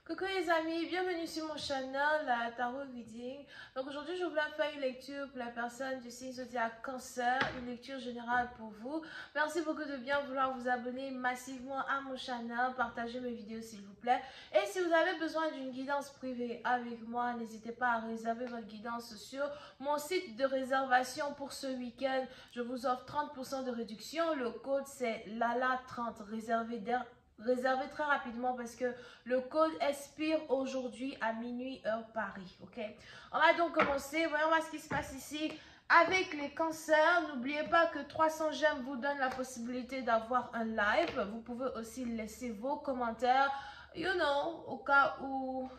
Coucou les amis, bienvenue sur mon channel, la Tarot Reading. Donc aujourd'hui, je voulais faire une lecture pour la personne du signe zodiaque Cancer, une lecture générale pour vous. Merci beaucoup de bien vouloir vous abonner massivement à mon channel, partager mes vidéos s'il vous plaît. Et si vous avez besoin d'une guidance privée avec moi, n'hésitez pas à réserver votre guidance sur mon site de réservation pour ce week-end. Je vous offre 30% de réduction. Le code c'est LALA30, réservé très rapidement parce que le code expire aujourd'hui à minuit heure Paris. Ok, on va donc commencer. Voyons voir ce qui se passe ici avec les cancers. N'oubliez pas que 300 j'aime vous donne la possibilité d'avoir un live. Vous pouvez aussi laisser vos commentaires, au cas où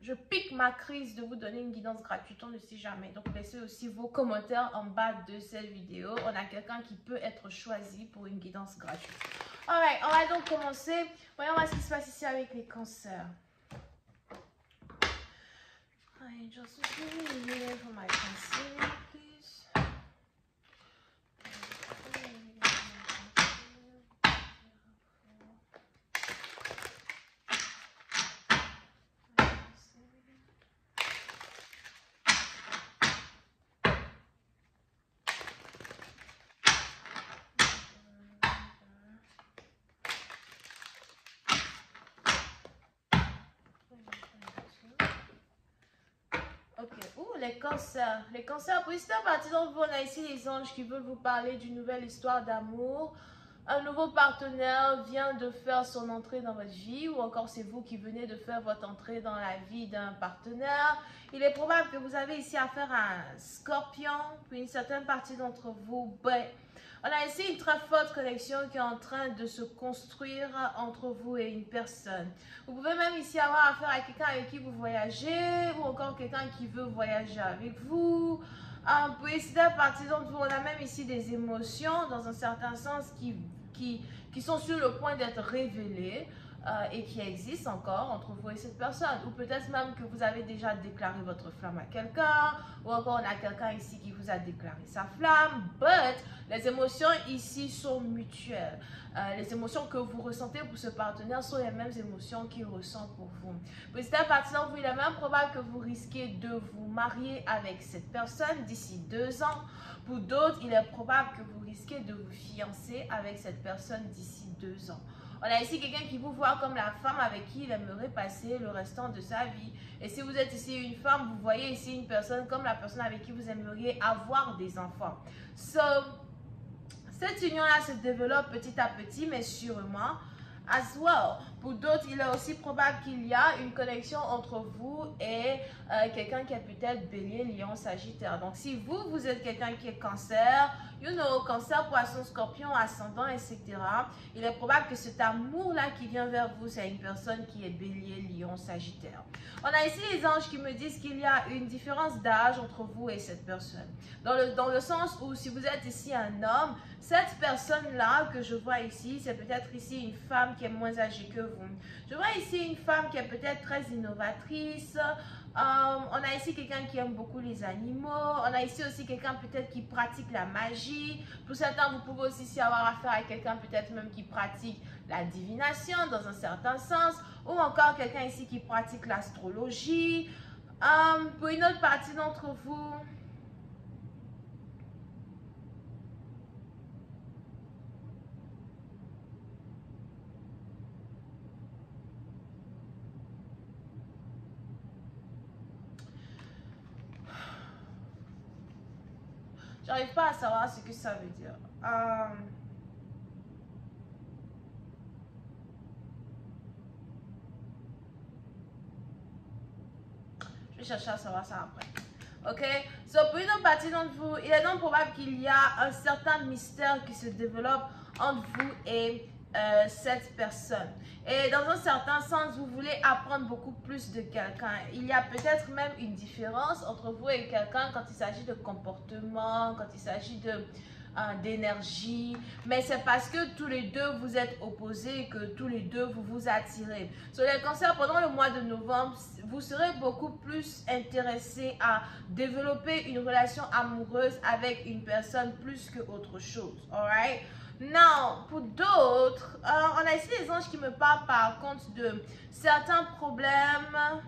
je pique ma crise de vous donner une guidance gratuite, on ne sait jamais. Donc, laissez aussi vos commentaires en bas de cette vidéo. On a quelqu'un qui peut être choisi pour une guidance gratuite. Alright, on va donc commencer. Voyons voir ce qui se passe ici avec les cancers. Alright, just here for my cancer, please. Ok, les cancers. Les cancers, pour cette partie d'entre vous, on a ici les anges qui veulent vous parler d'une nouvelle histoire d'amour. Un nouveau partenaire vient de faire son entrée dans votre vie, ou encore c'est vous qui venez de faire votre entrée dans la vie d'un partenaire. Il est probable que vous avez ici affaire à un scorpion, pour une certaine partie d'entre vous. On a ici une très forte connexion qui est en train de se construire entre vous et une personne. Vous pouvez même ici avoir affaire à quelqu'un avec qui vous voyagez, ou encore quelqu'un qui veut voyager avec vous. Pour ici, à partir d'entre vous, on a même ici des émotions, dans un certain sens, qui sont sur le point d'être révélées et qui existent encore entre vous et cette personne. Ou peut-être même que vous avez déjà déclaré votre flamme à quelqu'un, ou encore on a quelqu'un ici qui vous a déclaré sa flamme. But les émotions ici sont mutuelles. Les émotions que vous ressentez pour ce partenaire sont les mêmes émotions qu'il ressent pour vous. Pour cette partie d'entre vous, il est même probable que vous risquez de vous marier avec cette personne d'ici 2 ans. Pour d'autres, il est probable que vous risquez de vous fiancer avec cette personne d'ici 2 ans. On a ici quelqu'un qui vous voit comme la femme avec qui il aimerait passer le restant de sa vie. Et si vous êtes ici une femme, vous voyez ici une personne comme la personne avec qui vous aimeriez avoir des enfants. Cette union-là se développe petit à petit, mais sûrement. As well. Pour d'autres, il est aussi probable qu'il y a une connexion entre vous et quelqu'un qui est peut-être bélier, lion, sagittaire. Donc, si vous êtes quelqu'un qui est cancer, cancer, poisson, scorpion, ascendant, etc., il est probable que cet amour-là qui vient vers vous, c'est une personne qui est bélier, lion, sagittaire. On a ici les anges qui me disent qu'il y a une différence d'âge entre vous et cette personne. Dans le sens où si vous êtes ici un homme, cette personne-là que je vois ici, c'est peut-être ici une femme qui est moins âgée que vous. Je vois ici une femme qui est peut-être très innovatrice. On a ici quelqu'un qui aime beaucoup les animaux. On a ici aussi quelqu'un peut-être qui pratique la magie. Pour certains, vous pouvez aussi ici avoir affaire à quelqu'un peut-être même qui pratique la divination dans un certain sens. Ou encore quelqu'un ici qui pratique l'astrologie. Pour une autre partie d'entre vous, j'arrive pas à savoir ce que ça veut dire. Je vais chercher à savoir ça après. Ok? Pour une autre partie d'entre vous, il est donc probable qu'il y a un certain mystère qui se développe entre vous et cette personne. Et dans un certain sens, vous voulez apprendre beaucoup plus de quelqu'un. Il y a peut-être même une différence entre vous et quelqu'un quand il s'agit de comportement, quand il s'agit d'énergie, mais c'est parce que tous les deux vous êtes opposés que tous les deux vous vous attirez. Sur les cancers, pendant le mois de novembre, vous serez beaucoup plus intéressé à développer une relation amoureuse avec une personne plus que autre chose. Alright? Non, pour d'autres, on a ici les anges qui me parlent par contre de certains problèmes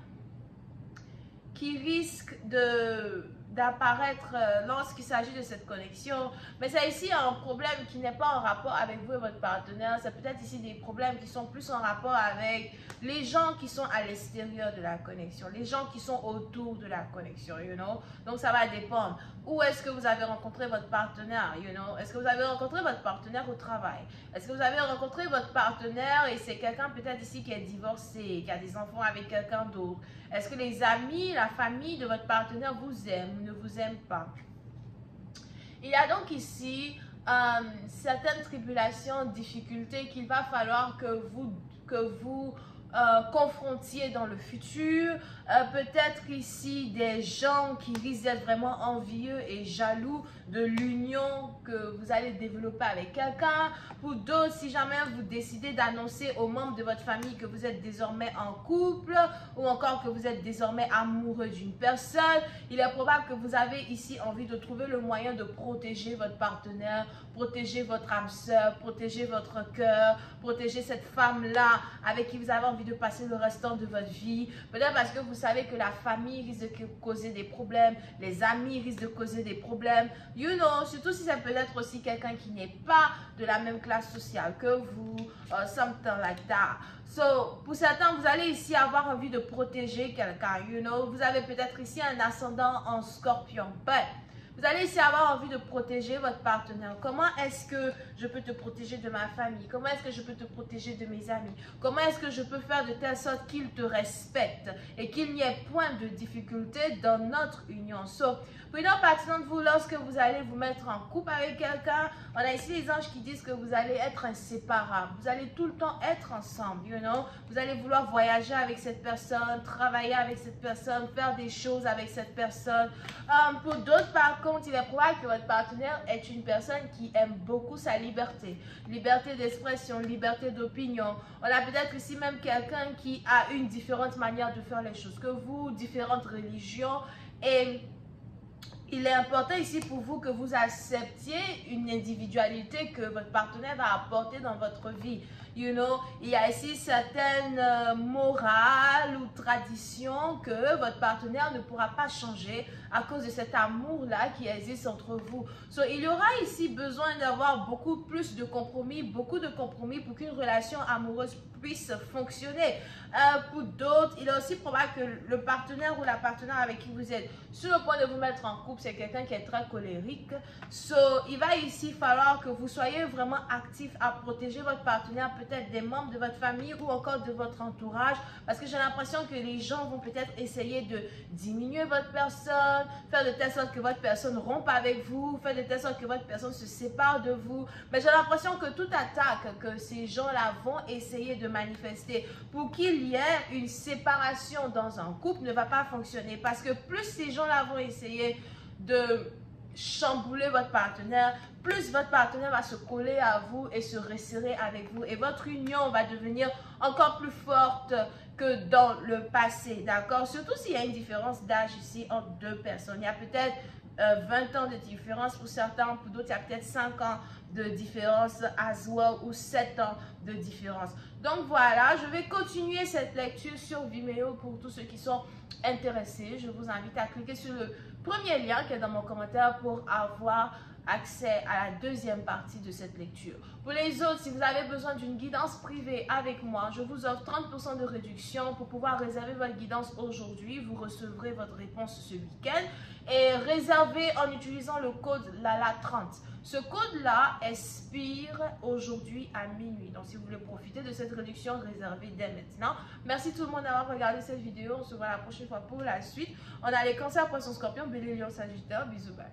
qui risquent d'apparaître lorsqu'il s'agit de cette connexion. Mais c'est ici un problème qui n'est pas en rapport avec vous et votre partenaire. C'est peut-être ici des problèmes qui sont plus en rapport avec les gens qui sont à l'extérieur de la connexion, les gens qui sont autour de la connexion, you know. Donc ça va dépendre. Où est-ce que vous avez rencontré votre partenaire, you know? Est-ce que vous avez rencontré votre partenaire au travail? Est-ce que vous avez rencontré votre partenaire et c'est quelqu'un peut-être ici qui est divorcé, qui a des enfants avec quelqu'un d'autre? Est-ce que les amis, la famille de votre partenaire vous aiment ou ne vous aiment pas? Il y a donc ici certaines tribulations, difficultés qu'il va falloir que vous confrontiez dans le futur. Peut-être ici des gens qui risquent d'être vraiment envieux et jaloux de l'union que vous allez développer avec quelqu'un. Pour d'autres, si jamais vous décidez d'annoncer aux membres de votre famille que vous êtes désormais en couple ou encore que vous êtes désormais amoureux d'une personne, il est probable que vous avez ici envie de trouver le moyen de protéger votre partenaire, protéger votre âme sœur, protéger votre cœur, protéger cette femme-là avec qui vous avez envie de passer le restant de votre vie. Peut-être parce que vous savez que la famille risque de causer des problèmes, les amis risquent de causer des problèmes. You know, surtout si c'est peut-être aussi quelqu'un qui n'est pas de la même classe sociale que vous, something like that. So, pour certains, vous allez ici avoir envie de protéger quelqu'un, you know. Vous avez peut-être ici un ascendant en scorpion, but vous allez ici avoir envie de protéger votre partenaire. Comment est-ce que je peux te protéger de ma famille? Comment est-ce que je peux te protéger de mes amis? Comment est-ce que je peux faire de telle sorte qu'ils te respectent et qu'il n'y ait point de difficulté dans notre union? So, pour une partie d'entre vous, lorsque vous allez vous mettre en couple avec quelqu'un, on a ici les anges qui disent que vous allez être inséparables. Vous allez tout le temps être ensemble, you know. Vous allez vouloir voyager avec cette personne, travailler avec cette personne, faire des choses avec cette personne. Pour d'autres, par contre, il est probable que votre partenaire est une personne qui aime beaucoup sa liberté. Liberté d'expression, liberté d'opinion. On a peut-être ici même quelqu'un qui a une différente manière de faire les choses que vous, différentes religions. Et il est important ici pour vous que vous acceptiez une individualité que votre partenaire va apporter dans votre vie. You know, il y a ici certaines morales ou traditions que votre partenaire ne pourra pas changer à cause de cet amour-là qui existe entre vous. So, il y aura ici besoin d'avoir beaucoup plus de compromis, beaucoup de compromis pour qu'une relation amoureuse puisse fonctionner. Pour d'autres, il est aussi probable que le partenaire ou la partenaire avec qui vous êtes sur le point de vous mettre en couple, c'est quelqu'un qui est très colérique. So, il va ici falloir que vous soyez vraiment actif à protéger votre partenaire, peut-être des membres de votre famille ou encore de votre entourage, parce que j'ai l'impression que les gens vont peut-être essayer de diminuer votre personne, faire de telle sorte que votre personne rompe avec vous, faire de telle sorte que votre personne se sépare de vous. Mais j'ai l'impression que toute attaque que ces gens-là vont essayer de manifester pour qu'il y ait une séparation dans un couple ne va pas fonctionner, parce que plus ces gens-là vont essayer de chambouler votre partenaire, plus votre partenaire va se coller à vous et se resserrer avec vous et votre union va devenir encore plus forte que dans le passé, d'accord? Surtout s'il y a une différence d'âge ici entre deux personnes. Il y a peut-être 20 ans de différence pour certains, pour d'autres il y a peut-être 5 ans de différence as well, ou 7 ans de différence. Donc voilà, je vais continuer cette lecture sur Vimeo pour tous ceux qui sont intéressés. Je vous invite à cliquer sur le premier lien qui est dans mon commentaire pour avoir accès à la deuxième partie de cette lecture. Pour les autres, si vous avez besoin d'une guidance privée avec moi, je vous offre 30% de réduction pour pouvoir réserver votre guidance aujourd'hui. Vous recevrez votre réponse ce week-end et réservez en utilisant le code LALA30. Ce code-là expire aujourd'hui à minuit. Donc, si vous voulez profiter de cette réduction, réservez dès maintenant. Merci tout le monde d'avoir regardé cette vidéo. On se voit la prochaine fois pour la suite. On a les cancers, poissons, scorpions, bélier, lion, sagittaire. Bisous, bye.